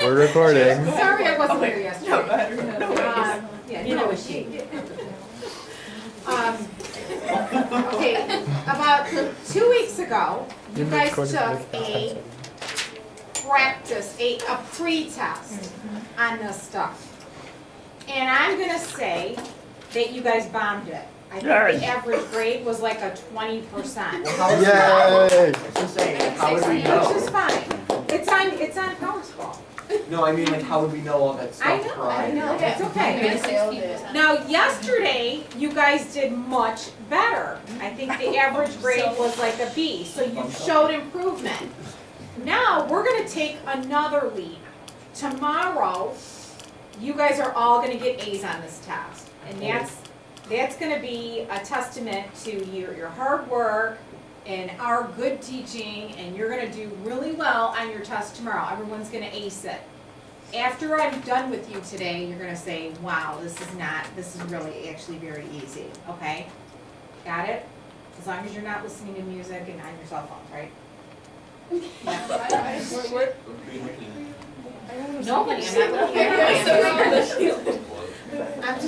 We're recording. Sorry I wasn't there yesterday. Yeah, Neither no, was she. Okay, about 2 weeks ago, you guys recorded took like a practice, a pre-test on this stuff. And I'm gonna say that you guys bombed it. I think the average grade was like a 20%. Yay! Just saying, how would we know? Which is fine. It's on PowerSchool. No, I mean, like, how would we know all that stuff I prior? know, it's okay. Now, yesterday, you guys did much better. I think the average grade was like a B, so you showed improvement. Now, we're gonna take another leap. Tomorrow, you guys are all gonna get A's on this test. And that's gonna be a testament to your hard work and our good teaching, and you're gonna do really well on your test tomorrow. Everyone's gonna ace it. After I'm done with you today, you're gonna say, wow, this is really actually very easy, okay? Got it? As long as you're not listening to music and on your cell phone, right? Nobody, I'm not looking at you. I'm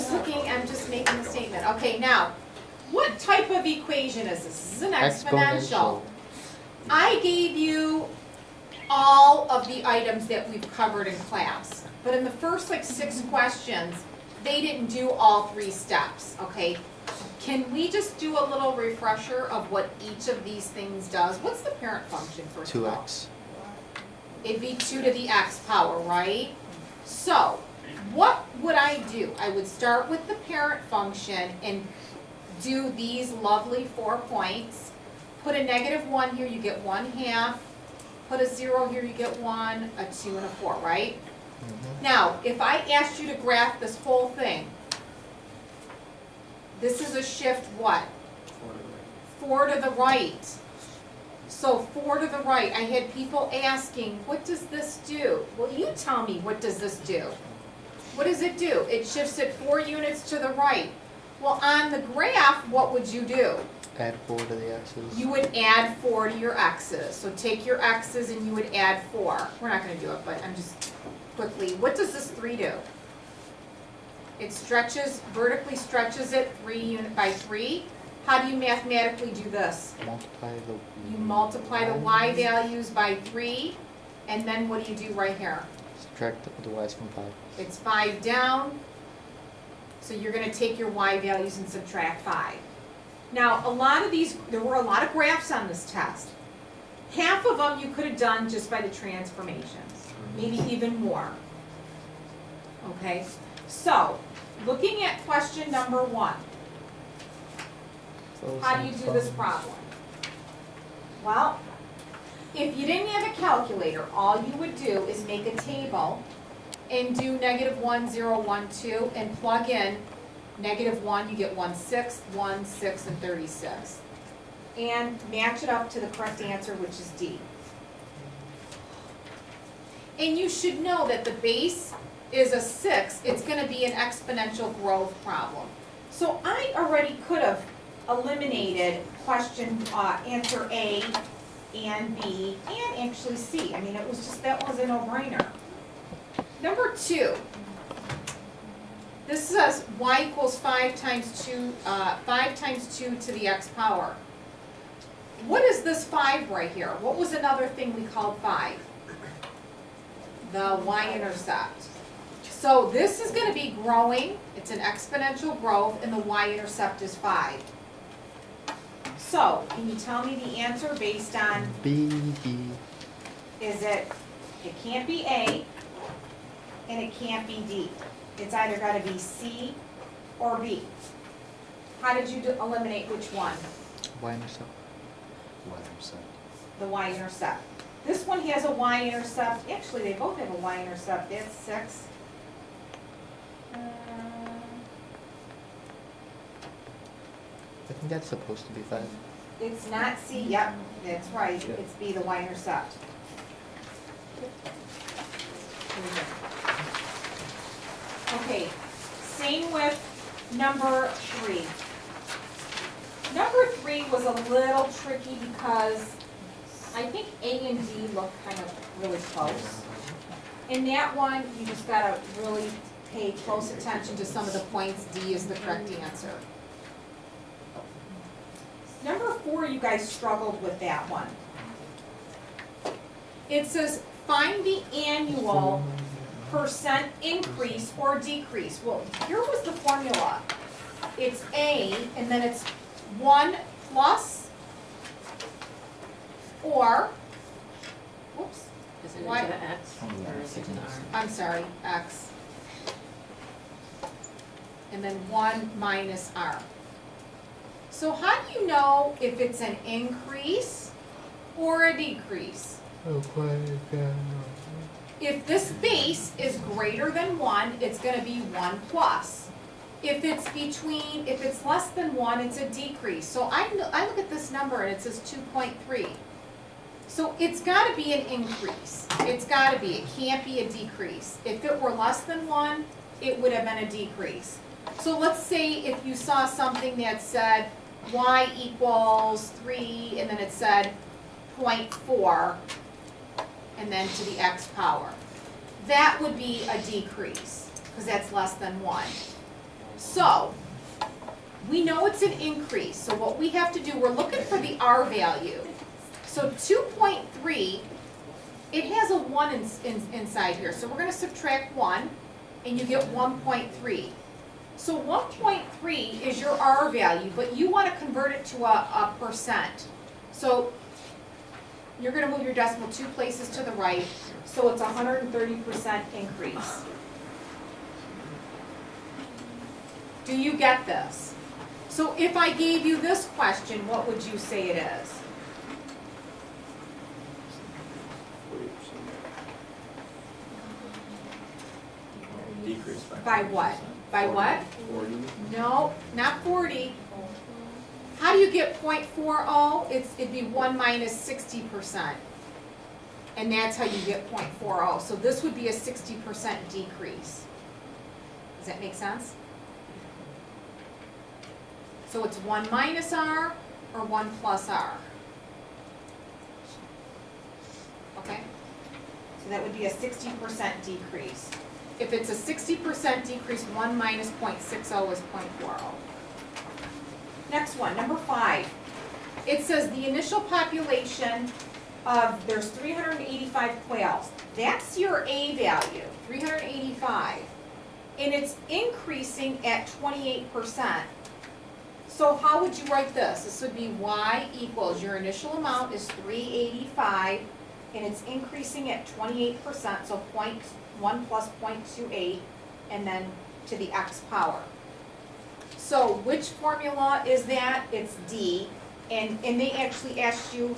just making a statement. Okay, now, what type of equation is this? This is an exponential. I gave you all of the items that we've covered in class, but in the first like 6 questions, they didn't do all 3 steps, okay? Can we just do a little refresher of what each of these things does? What's the parent function first of all? 2x. It'd be 2 to the x power, right? So, what would I do? I would start with the parent function and do these lovely 4 points. Put a -1 here, you get 1/2. Put a 0 here, you get 1, a 2, and a 4, right? Now, if I asked you to graph this whole thing, this is a shift what? 4 to the right. So 4 to the right, I had people asking, what does this do? Well, you tell me, what does this do? What does it do? It shifts it 4 units to the right. Well, on the graph, what would you do? Add 4 to the x's. You would add 4 to your x's. So take your x's and you would add 4. We're not going to do it, but I'm just quickly. What does this 3 do? It stretches, vertically stretches it 3 unit by 3. How do you mathematically do this? Multiply the You multiply the y values by 3, and then what do you do right here? Subtract the y's from 5. It's 5 down, so you're going to take your y values and subtract 5. Now, there were a lot of graphs on this test. Half of them you could have done just by the transformations, maybe even more. Okay, so looking at question number 1, how do you do this problem? Well, if you didn't have a calculator, all you would do is make a table and do -1, 0, 1, 2, and plug in -1, you get 1/6, 1, 6, and 36. And match it up to the correct answer, which is D. And you should know that the base is a 6. It's going to be an exponential growth problem. So I already could have eliminated answer A and B and actually C. I mean, that was a no-brainer. Number 2. This says y equals 5 times 2 to the x power. What is this 5 right here? What was another thing we called 5? The y-intercept. So this is going to be growing. It's an exponential growth, and the y-intercept is 5. So, can you tell me the answer based on, B, D. it can't be A, and it can't be D. It's either got to be C or B. How did you eliminate which one? Y-intercept. The y-intercept. This one has a y-intercept. Actually, they both have a y-intercept. That's 6. I think that's supposed to be 5. It's not C. Yep, that's right. It's B, the y-intercept. Okay, same with number 3. Number 3 was a little tricky because I think A and D look kind of really close. In that one, you just gotta really pay close attention to some of the points. D is the correct answer. Number 4, you guys struggled with that one. It says, find the annual percent increase or decrease. Well, here was the formula. It's A, and then it's 1 plus, or, whoops, Is it Why- into the X or is it to the R? I'm sorry, X. And then 1 minus R. So how do you know if it's an increase or a decrease? If this base is greater than 1, it's gonna be 1 plus. If it's less than 1, it's a decrease. So I look at this number and it says 2.3. So it's gotta be an increase. It's gotta be, it can't be a decrease. If it were less than 1, it would have been a decrease. So let's say if you saw something that said y equals 3, and then it said 0.4, and then to the x power. That would be a decrease, because that's less than 1. So, we know it's an increase, so what we have to do, we're looking for the R value. So 2.3, it has a 1 inside here, so we're going to subtract 1, and you get 1.3. So 1.3 is your R value, but you want to convert it to a percent. So you're going to move your decimal 2 places to the right, so it's 130% increase. Do you get this? So if I gave you this question, what would you say it is? Decrease By what? By what? 40. No, not 40. How do you get 0.40? It'd be 1 minus 60%. And that's how you get 0.40. So this would be a 60% decrease. Does that make sense? So it's 1 minus R or 1 plus R. Okay? So that would be a 60% decrease. If it's a 60% decrease, 1 minus 0.60 is 0.40. Next one, number 5. It says the initial population of, there's 385 quails. That's your A value, 385. And it's increasing at 28%. So how would you write this? This would be y equals, your initial amount is 385, and it's increasing at 28%, so 1 plus 0.28, and then to the x power. So which formula is that? It's D, and they actually asked you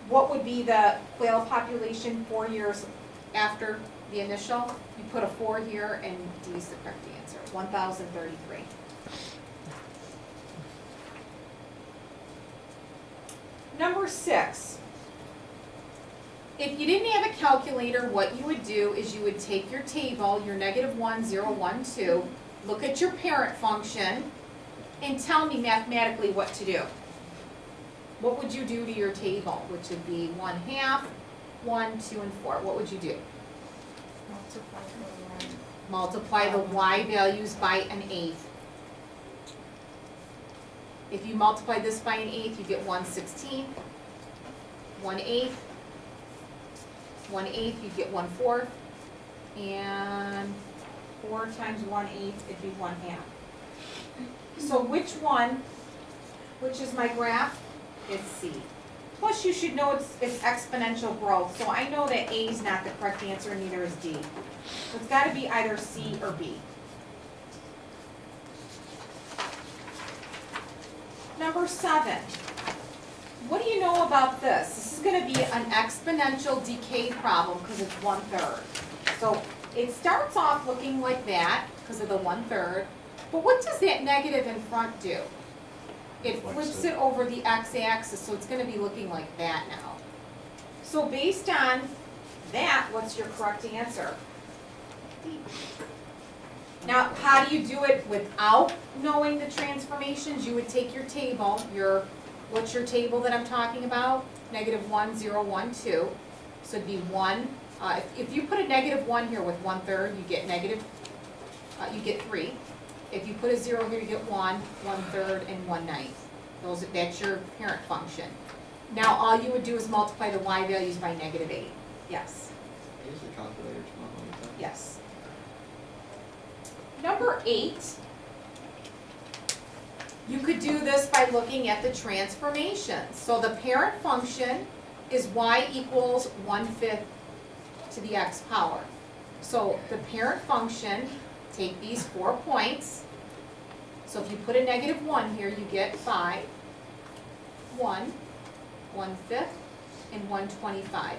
what would be the quail population 4 years after the initial. You put a 4 here, and D is the correct answer, 1,033. Number 6. If you didn't have a calculator, what you would do is you would take your table, your -1, 0, 1, 2, look at your parent function, and tell me mathematically what to do. What would you do to your table, which would be 1/2, 1, 2, and 4? What would you do? Multiply the y values by an 1/8. If you multiply this by an 1/8, you get 1/16, 1/8, 1/8, you get 1/4, and 4 times 1/8, it'd be 1/2. So which is my graph? It's C. Plus you should know it's exponential growth, so I know that A is not the correct answer, and neither is D. So it's gotta be either C or B. Number 7. What do you know about this? This is going to be an exponential decay problem because it's 1/3. So it starts off looking like that because of the 1/3. But what does that negative in front do? It flips it over the x-axis, so it's going to be looking like that now. So based on that, what's your correct answer? D. Now, how do you do it without knowing the transformations? You would take your table, what's your table that I'm talking about? negative 1, 0, 1, 2. So it'd be 1, if you put a negative 1 here with 1/3, you get negative, you get 3. If you put a 0 here, you get 1, 1/3, and 1/9. That's your parent function. Now all you would do is multiply the y values by negative 8. Yes, Use the calculator tomorrow. like that. yes. Number 8, you could do this by looking at the transformations. So the parent function is y equals 1/5 to the x power. So the parent function, take these 4 points. So if you put a negative 1 here, you get 5, 1, 1/5, and 1/25.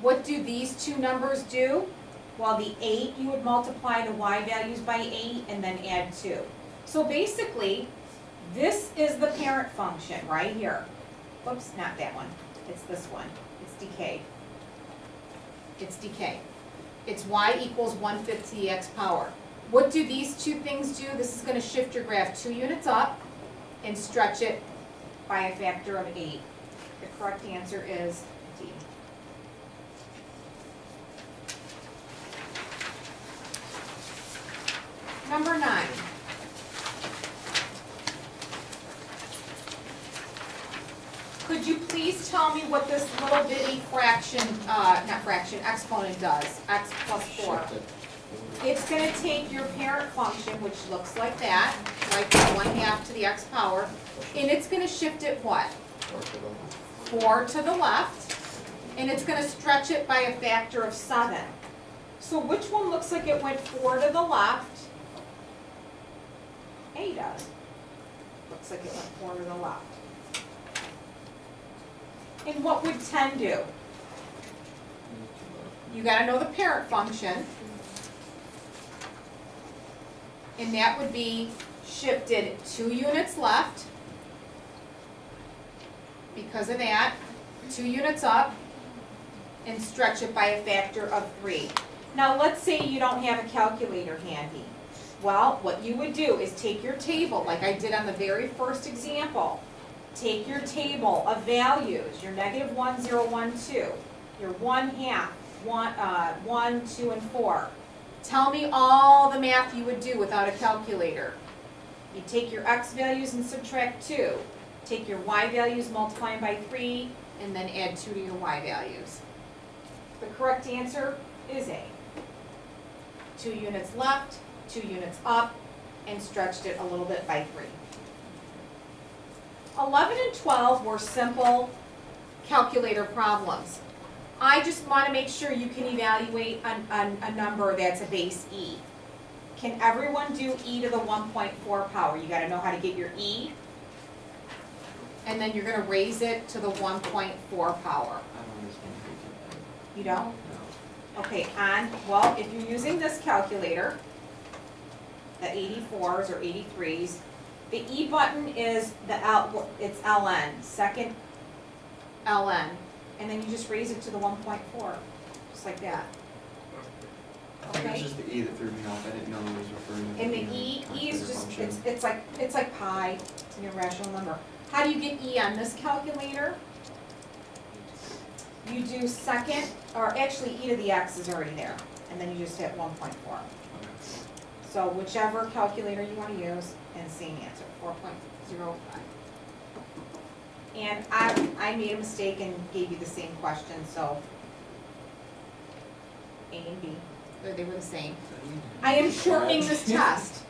What do these two numbers do? Well, the 8, you would multiply the y values by 8 and then add 2. So basically, this is the parent function right here. Whoops, not that one. It's this one. It's decay. It's decay. It's y equals 1/5 to the x power. What do these two things do? This is going to shift your graph 2 units up and stretch it by a factor of 8. The correct answer is D. Number 9. Could you please tell me what this little bitty fraction, not fraction, exponent does? X plus 4. Shift it. It's gonna take your parent function, which looks like that, like 1/2 to the x power, and it's gonna shift it what? Or to the 4 to the left, and it's gonna stretch it by a factor of 7. So which one looks like it went 4 to the left? A does. Looks like it went 4 to the left. And what would 10 do? You gotta know the parent function. And that would be shifted 2 units left. Because of that, 2 units up, and stretch it by a factor of 3. Now let's say you don't have a calculator handy. Well, what you would do is take your table, like I did on the very first example. Take your table of values, your negative 1, 0, 1, 2, your 1/2, 1, 2, and 4. Tell me all the math you would do without a calculator. You take your x values and subtract 2. Take your y values, multiply them by 3, and then add 2 to your y values. The correct answer is A. 2 units left, 2 units up, and stretched it a little bit by 3. 11 and 12 were simple calculator problems. I just want to make sure you can evaluate a number that's a base e. Can everyone do e to the 1.4 power? You got to know how to get your e. And then you're going to raise it to the 1.4 power. I don't understand how you do that. You don't? No. Okay, well, if you're using this calculator, the 84s or 83s, the E button is it's ln, second ln, and then you just raise it to the 1.4, just like that. I think it was Okay? just the E that threw me off. I didn't know it was referring to And the the E is calculator just, function. it's like pi, it's an irrational number. How do you get E on this calculator? You do second, or actually E to the x is already there, and then you just hit 1.4. Okay. So whichever calculator you want to use, and same answer, 4.05. And I made a mistake and gave you the same question, so A and B, they were the same. I am shortening this test.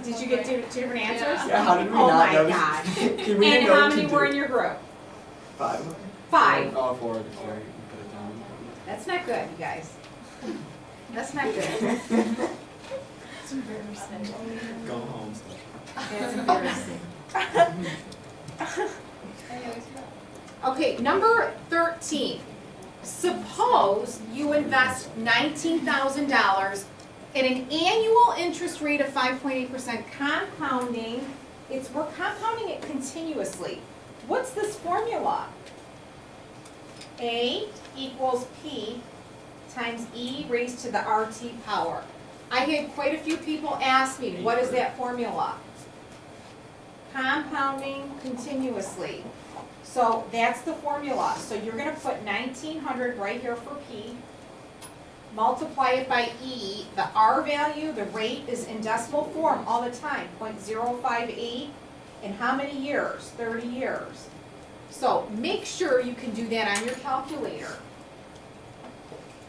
Did you get two different answers? Yeah, how did we Oh not my know? God. Can we And know how to many do- were in your group? 5. 5. Oh, 4. Sorry, you put it down. That's not good, you guys. That's not good. It's embarrassing. Go home. That's embarrassing. Okay, number 13. Suppose you invest $19,000 at an annual interest rate of 5.8% compounding. We're compounding it continuously. What's this formula? A equals P times E raised to the RT power. I had quite a few people ask me, what is that formula? compounding continuously. So that's the formula. So you're gonna put 1900 right here for P. Multiply it by E. The R value, the rate is in decimal form all the time, 0.058. In how many years? 30 years. So make sure you can do that on your calculator.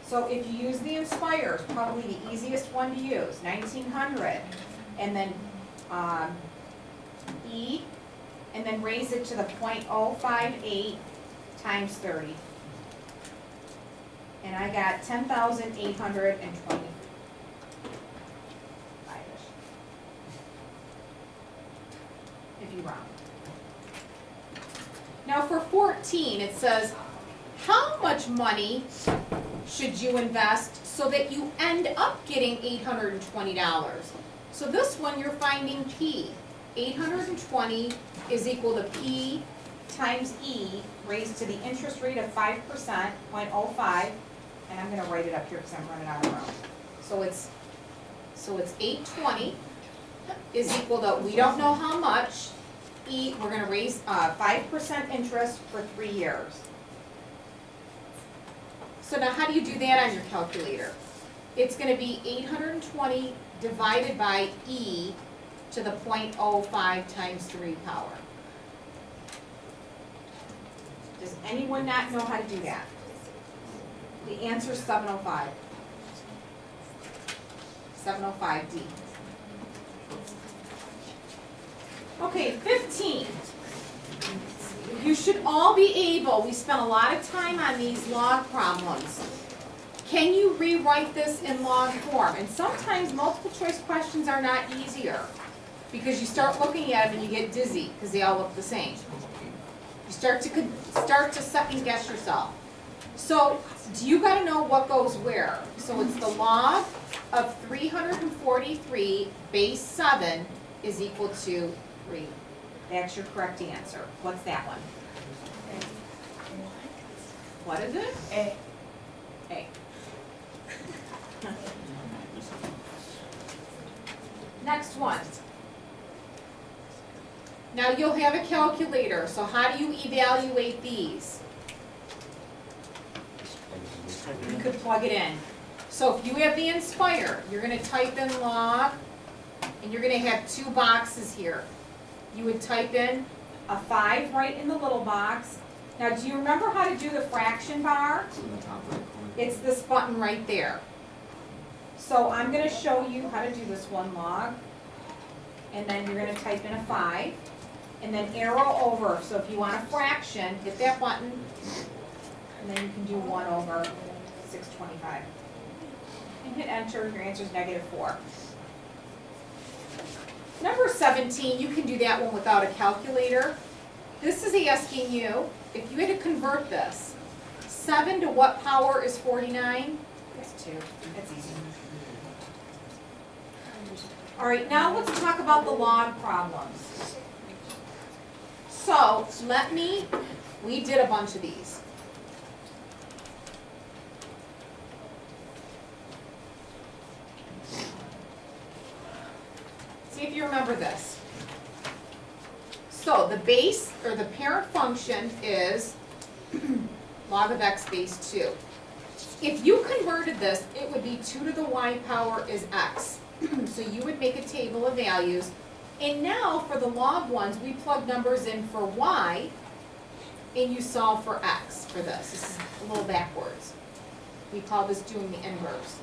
So if you use the Inspire, it's probably the easiest one to use, 1900. And then E, and then raise it to the 0.058 times 30. And I got 10,820. If you round. Now for 14, it says, how much money should you invest so that you end up getting $820? So this one, you're finding P. 820 is equal to P times E raised to the interest rate of 5%, 0.05, and I'm gonna write it up here because I'm running out of room. So it's 820 is equal to, we don't know how much, E, we're gonna raise 5% interest for 3 years. So now how do you do that on your calculator? It's gonna be 820 divided by E to the 0.05 times 3 power. Does anyone not know how to do that? The answer is 705. 705D. Okay, 15. You should all be able, we spent a lot of time on these log problems. Can you rewrite this in log form? And sometimes multiple choice questions are not easier because you start looking at them and you get dizzy because they all look the same. You start to second guess yourself. So you got to know what goes where. So it's the log of 343 base 7 is equal to 3. That's your correct answer. What's that one? What is it? A. A. Next one. Now you'll have a calculator, so how do you evaluate these? You could plug it in. So if you have the Inspire, you're gonna type in log, and you're gonna have 2 boxes here. You would type in a 5 right in the little box. Now, do you remember how to do the fraction bar? It's in the top right corner. It's this button right there. So I'm gonna show you how to do this one log. And then you're gonna type in a 5, and then arrow over. So if you want a fraction, hit that button, and then you can do 1 over 625. And hit enter, your answer is -4. Number 17, you can do that one without a calculator. This is asking you, if you had to convert this, 7 to what power is 49? It's 2. That's easy. All right, now let's talk about the log problems. So we did a bunch of these. See if you remember this. So the base, or the parent function is log of x base 2. If you converted this, it would be 2 to the y power is x. So you would make a table of values. And now for the log ones, we plug numbers in for y, and you solve for x for this. This is a little backwards. We call this doing the inverse.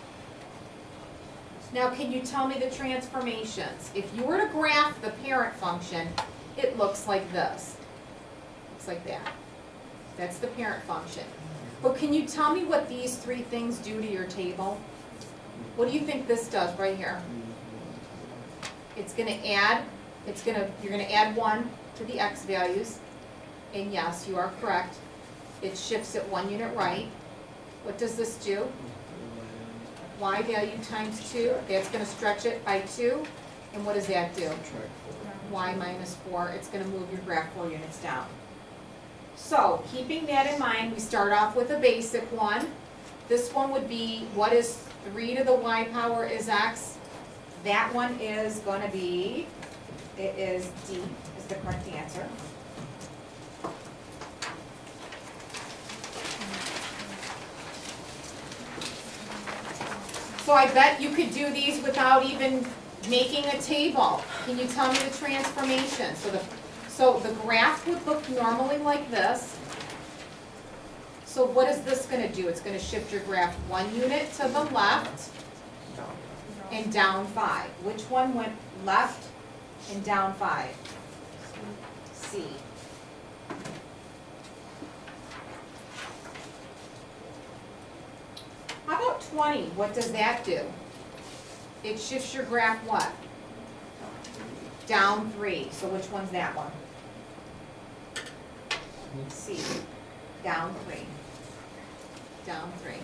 Now, can you tell me the transformations? If you were to graph the parent function, it looks like this. Looks like that. That's the parent function. But can you tell me what these 3 things do to your table? What do you think this does right here? It's gonna add, you're gonna add 1 to the x values. And yes, you are correct. It shifts it 1 unit right. What does this do? Y value times 2, that's going to stretch it by 2, and what does that do? Y minus 4, it's going to move your graph 4 units down. So, keeping that in mind, we start off with a basic one. This one would be, what is 3 to the y power is x? That one is going to be, it is D, is is the correct answer. So I bet you could do these without even making a table. Can you tell me the transformation? So the graph would look normally like this. So what is this gonna do? It's gonna shift your graph 1 unit to the left and down 5. Which one went left and down 5? C. How about 20? What does that do? It shifts your graph what? Down 3. So which one's that one? C. Down 3. Down 3.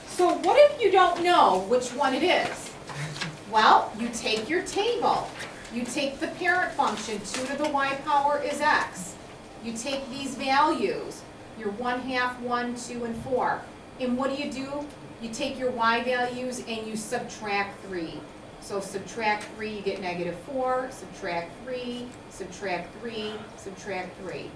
So what if you don't know which one it is? Well, you take your table. You take the parent function, 2 to the y power is x. You take these values, your 1/2, 1, 2, and 4. And what do? You take your y values and you subtract 3. So subtract 3, you get -4, subtract 3, subtract 3, subtract 3.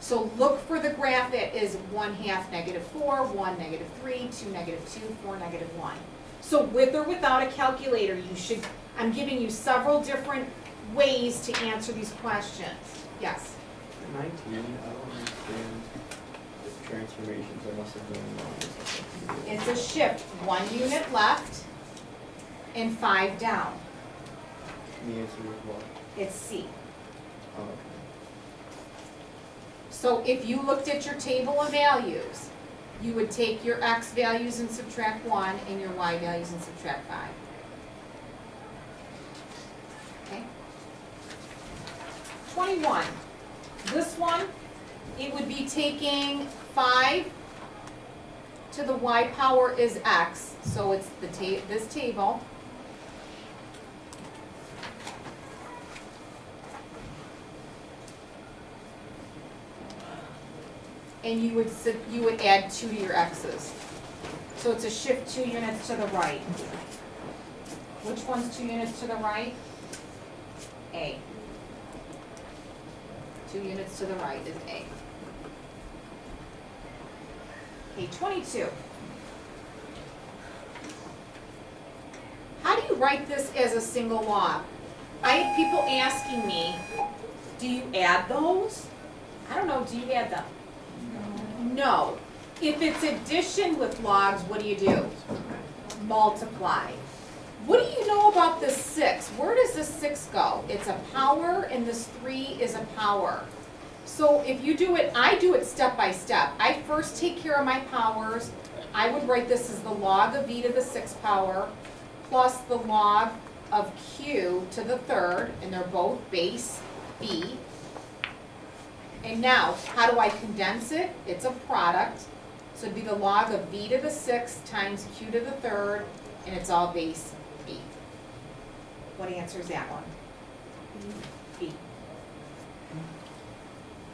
So look for the graph that is 1/2 -4, 1 -3, 2 -2, 4 -1. So with or without a calculator, I'm giving you several different ways to answer these questions. Yes? 19, I don't understand the transformations, I must have done wrong or something. It's a shift, 1 unit left and 5 down. The answer is what? It's C. Oh, okay. So if you looked at your table of values, you would take your x values and subtract 1 and your y values and subtract 5. Okay? 21. This one, it would be taking 5 to the y power is x, so it's this table. And you would add 2 to your x's. So it's a shift 2 units to the right. Which one's 2 units to the right? A. 2 units to the right is A. Okay, 22. How do you write this as a single log? I have people asking me, do you add those? I don't know, do you add them? No. If it's addition with logs, what do? Multiply. What do you know about this 6? Where does this 6 go? It's a power and this 3 is a power. So if you do it, I do it step by step. I first take care of my powers. I would write this as the log of v to the 6th power plus the log of q to the 3rd, and they're both base b. And now, how do I condense it? It's a product. So it'd be the log of v to the 6th times q to the 3rd, and it's all base b. What answer is that one? B.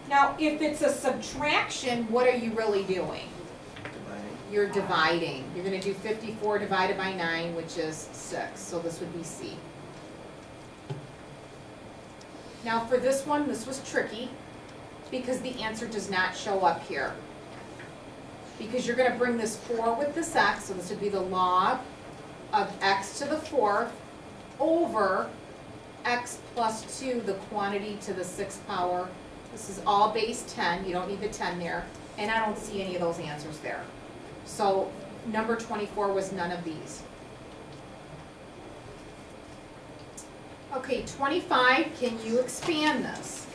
Now, if it's a subtraction, what are you really doing? You're dividing. You're going to do 54 divided by 9, which is 6. So this would be C. Now for this one, this was tricky because the answer does not show up here. Because you're going to bring this 4 with this x, so this would be the log of x to the 4th over x plus 2, the quantity to the 6th power. This is all base 10, you don't need the 10 there, and I don't see any of those answers there. So number 24 was none of these. Okay, 25, can you expand this?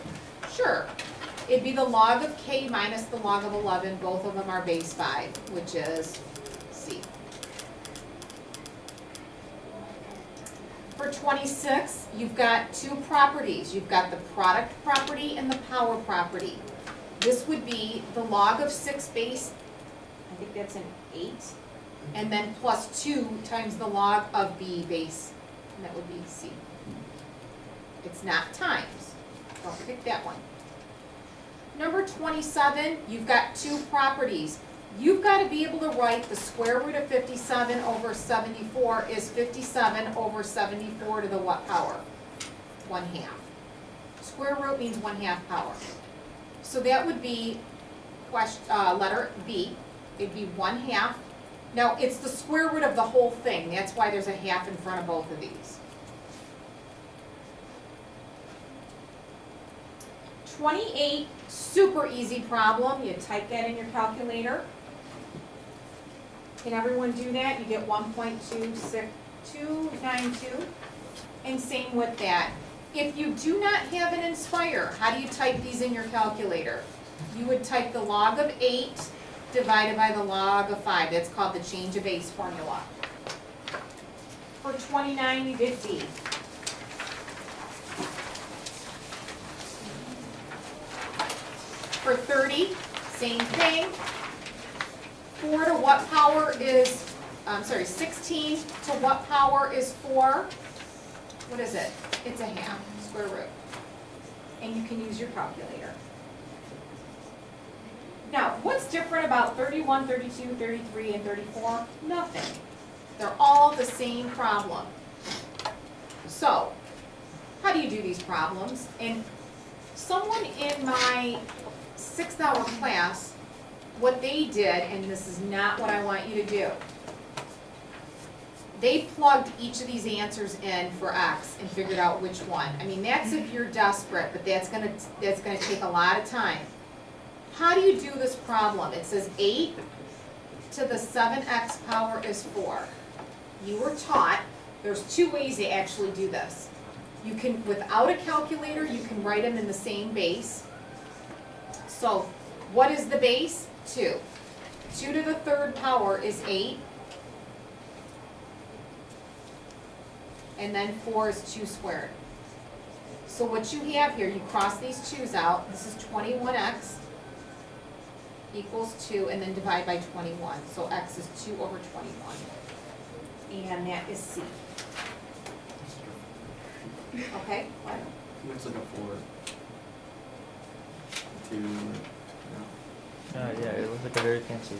Sure. It'd be the log of k minus the log of 11, both of them are base 5, which is C. For 26, you've got 2 properties. You've got the product property and the power property. This would be the log of 6 base, I think that's an 8, and then plus 2 times the log of b base, and that would be C. It's not times. Don't pick that one. Number 27, you've got 2 properties. You've got to be able to write the square root of 57 over 74 is 57 over 74 to the what power? 1/2. Square root means 1/2 power. So that would be letter B. It'd be 1/2. Now, it's the square root of the whole thing. That's why there's a half in front of both of these. 28, super easy problem. You type that in your calculator. Can everyone do that? You get 1.292. And same with that. If you do not have an Inspire, how do you type these in your calculator? You would type the log of 8 divided by the log of 5. That's called the change of base formula. For 29, you did D. For 30, same thing. 4 to what power is, 16 to what power is 4? What is it? It's a half, square root. And you can use your calculator. Now, what's different about 31, 32, 33, and 34? Nothing. They're all the same problem. So, how do you do these problems? And someone in my 6th-hour class, what they did, and this is not what I want you to do, they plugged each of these answers in for X and figured out which one. I mean, that's if you're desperate, but that's gonna take a lot of time. How do you do this problem? It says 8 to the 7x power is 4. You were taught, there's 2 ways to actually do this. You can, without a calculator, you can write them in the same base. So, what is the base? 2. 2 to the 3rd power is 8. And then 4 is 2 squared. So what you have here, you cross these 2's out. This is 21x equals 2, and then divide by 21. So x is 2 over 21. And that is C. Okay, what? Looks like a 4. 2, no. Yeah, it looks like a very fancy.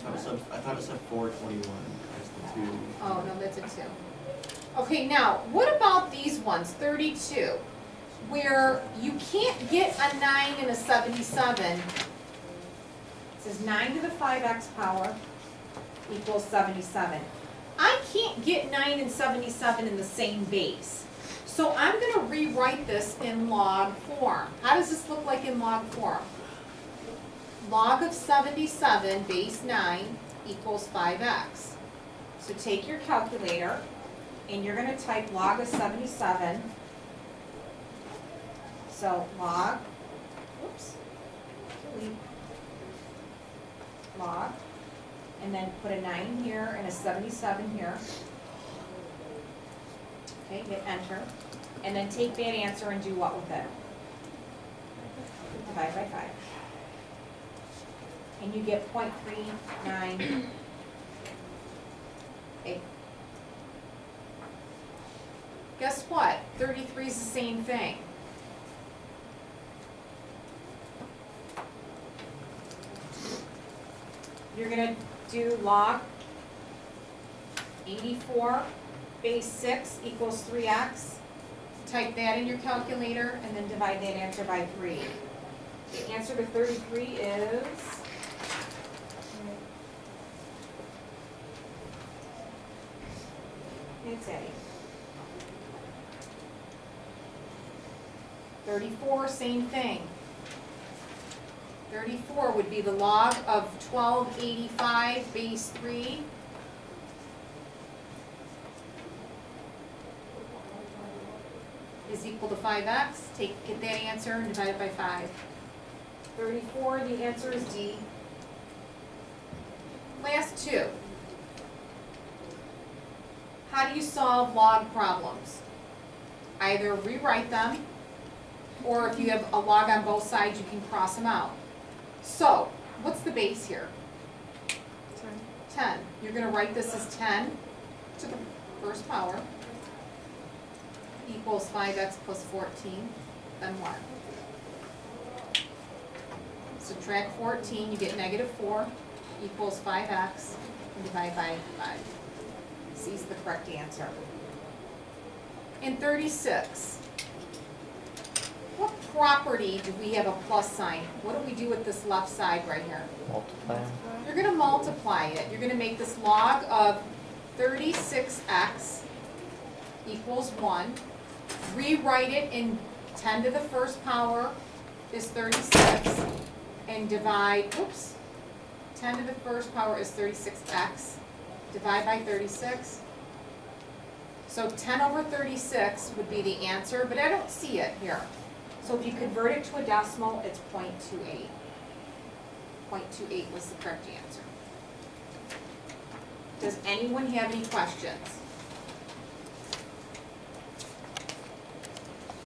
I thought it said 421 as the 2. Oh, no, that's a 2. Okay, now, what about these ones, 32, where you can't get a 9 and a 77. It says 9 to the 5x power equals 77. I can't get 9 and 77 in the same base. So I'm going to rewrite this in log form. How does this look like in log form? Log of 77 base 9 equals 5x. So take your calculator and you're going to type log of 77. So log, whoops, delete, log, and then put a 9 here and a 77 here. Okay, hit enter. And then take that answer and do what with it? Divide by 5. And you get 0.398. Guess what? 33 is the same thing. You're going to do log 84 base 6 equals 3x. Type that in your calculator and then divide that answer by 3. The answer to 33 is... It's Eddie. 34, same thing. 34 would be the log of 1285 base 3. Is equal to 5x. Get that answer and divide it by 5. 34, the answer is D. Last 2. How do you solve log problems? Either rewrite them, or if you have a log on both sides, you can cross them out. So, what's the base here? 10. You're going to write this as 10 to the first power equals 5x plus 14, then what? Subtract 14, you get negative 4 equals 5x, and divide by 5. C is the correct answer. and 36. What property do we have a plus sign? What do we do with this left side right here? Multiply. You're gonna multiply it. You're gonna make this log of 36x equals 1. Rewrite it in 10 to the first power is 36. And divide, 10 to the first power is 36x. Divide by 36. So 10 over 36 would be the answer, but I don't see it here. So if you convert it to a decimal, it's 0.28. 0.28 was the correct answer. Does anyone have any questions?